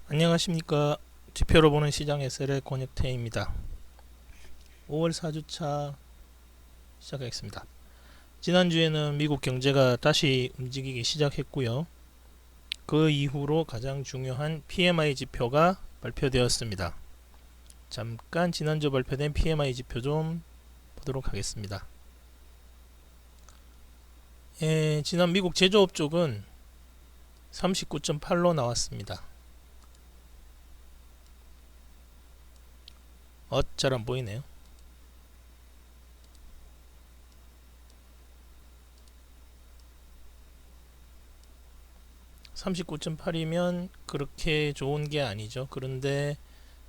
안녕하십니까. 지표로 보는 시장 SL의 권혁태입니다. 5월 4주차 시작하겠습니다. 지난주에는 미국 경제가 다시 움직이기 시작했고요. 그 이후로 가장 중요한 PMI 지표가 발표되었습니다. 잠깐 지난주 발표된 PMI 지표 좀 보도록 하겠습니다. 지난 미국 제조업 쪽은 39.8로 나왔습니다. 잘 안 보이네요. 39.8이면 그렇게 좋은 게 아니죠. 그런데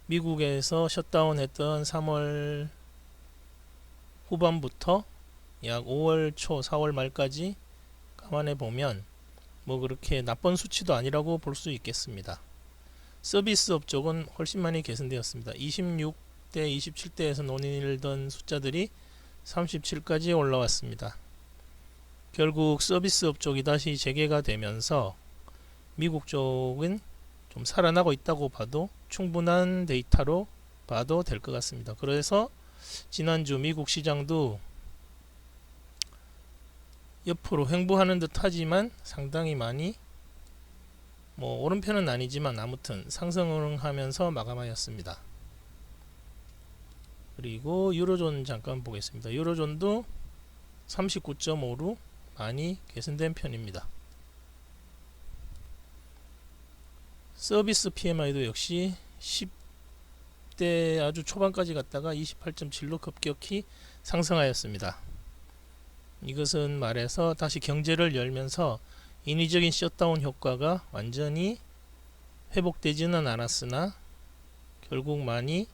미국에서 셧다운 했던 3월 후반부터 약 5월 초, 4월 말까지 감안해 보면 뭐 그렇게 나쁜 수치도 아니라고 볼 수 있겠습니다. 서비스업 쪽은 훨씬 많이 개선되었습니다. 26대, 27대에서 논의되던 숫자들이 37까지 올라왔습니다. 결국 서비스업 쪽이 다시 재개가 되면서 미국 쪽은 좀 살아나고 있다고 봐도 충분한 데이터로 봐도 될 것 같습니다. 그래서 지난주 미국 시장도 옆으로 횡보하는 듯 하지만 상당히 많이 뭐 오른편은 아니지만 아무튼 상승을 하면서 마감하였습니다. 그리고 유로존 잠깐 보겠습니다. 유로존도 39.5로 많이 개선된 편입니다. 서비스 PMI도 역시 10대 아주 초반까지 갔다가 28.7로 급격히 상승하였습니다. 이것은 말해서 다시 경제를 열면서 인위적인 셧다운 효과가 완전히 회복되지는 않았으나 결국 많이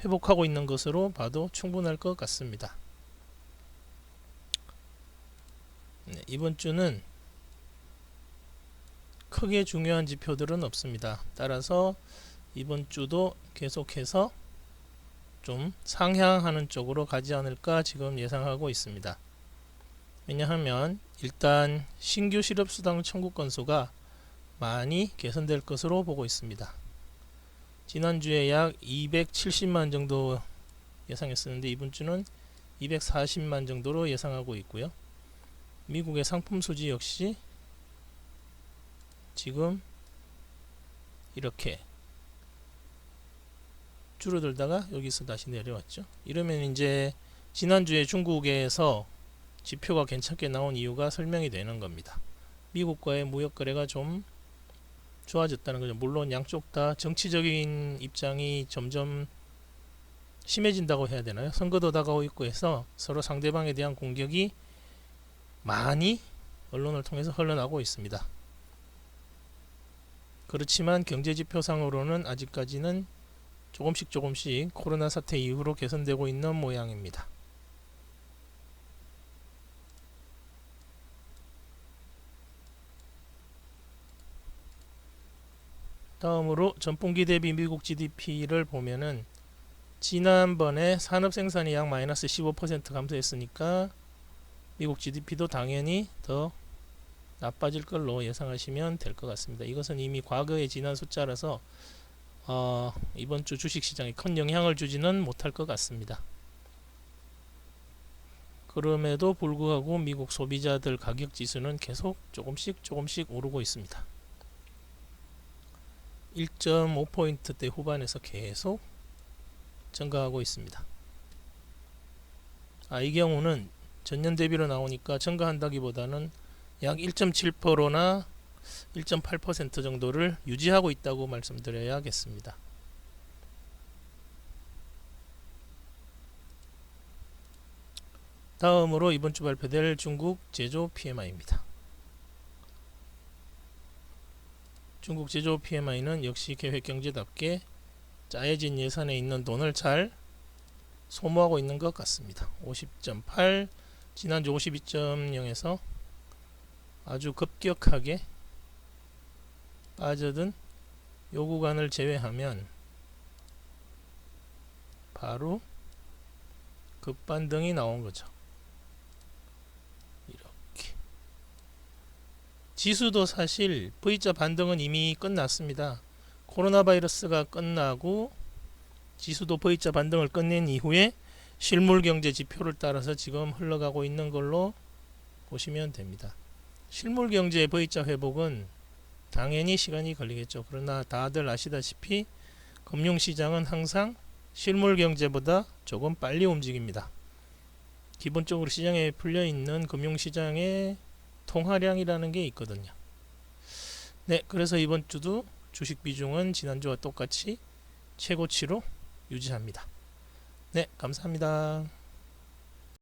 회복하고 있는 것으로 봐도 충분할 것 같습니다. 이번 주는 크게 중요한 지표들은 없습니다. 따라서 이번 주도 계속해서 좀 상향하는 쪽으로 가지 않을까 지금 예상하고 있습니다. 왜냐하면 일단 신규 실업수당 청구 건수가 많이 개선될 것으로 보고 있습니다. 지난주에 약 270만 정도 예상했었는데 이번 주는 240만 정도로 예상하고 있고요. 미국의 상품 수지 역시 지금 이렇게 줄어들다가 여기서 다시 내려왔죠. 이러면 이제 지난주에 중국에서 지표가 괜찮게 나온 이유가 설명이 되는 겁니다. 미국과의 무역 거래가 좀 좋아졌다는 거죠. 물론 양쪽 다 정치적인 입장이 점점 심해진다고 해야 되나요? 선거도 다가오고 있고 해서 서로 상대방에 대한 공격이 많이 언론을 통해서 흘러나오고 있습니다. 그렇지만 경제지표상으로는 아직까지는 조금씩 코로나 사태 이후로 개선되고 있는 모양입니다. 다음으로 전분기 대비 미국 GDP를 보면은 지난번에 산업 생산이 약 마이너스 15% 감소했으니까 미국 GDP도 당연히 더 나빠질 걸로 예상하시면 될 것 같습니다. 이것은 이미 과거에 지난 숫자라서 이번 주 주식시장에 큰 영향을 주지는 못할 것 같습니다. 그럼에도 불구하고 미국 소비자들 가격지수는 계속 조금씩 오르고 있습니다. 1.5포인트대 후반에서 계속 증가하고 있습니다. 이 경우는 전년 대비로 나오니까 증가한다기보다는 약 1.7%나 1.8% 정도를 유지하고 있다고 말씀드려야겠습니다. 다음으로 이번 주 발표될 중국 제조 PMI입니다. 중국 제조 PMI는 역시 계획경제답게 짜여진 예산에 있는 돈을 잘 소모하고 있는 것 같습니다. 50.8, 지난주 52.0에서 아주 급격하게 빠져든 요 구간을 제외하면 바로 급반등이 나온 거죠. 이렇게 지수도 사실 V자 반등은 이미 끝났습니다. 코로나 바이러스가 끝나고 지수도 V자 반등을 끝낸 이후에 실물 경제 지표를 따라서 지금 흘러가고 있는 걸로 보시면 됩니다. 실물 경제의 V자 회복은 당연히 시간이 걸리겠죠. 그러나 다들 아시다시피 금융시장은 항상 실물 경제보다 조금 빨리 움직입니다. 기본적으로 시장에 풀려있는 금융시장의 통화량이라는 게 있거든요. 네, 그래서 이번 주도 주식 비중은 지난주와 똑같이 최고치로 유지합니다. 네, 감사합니다.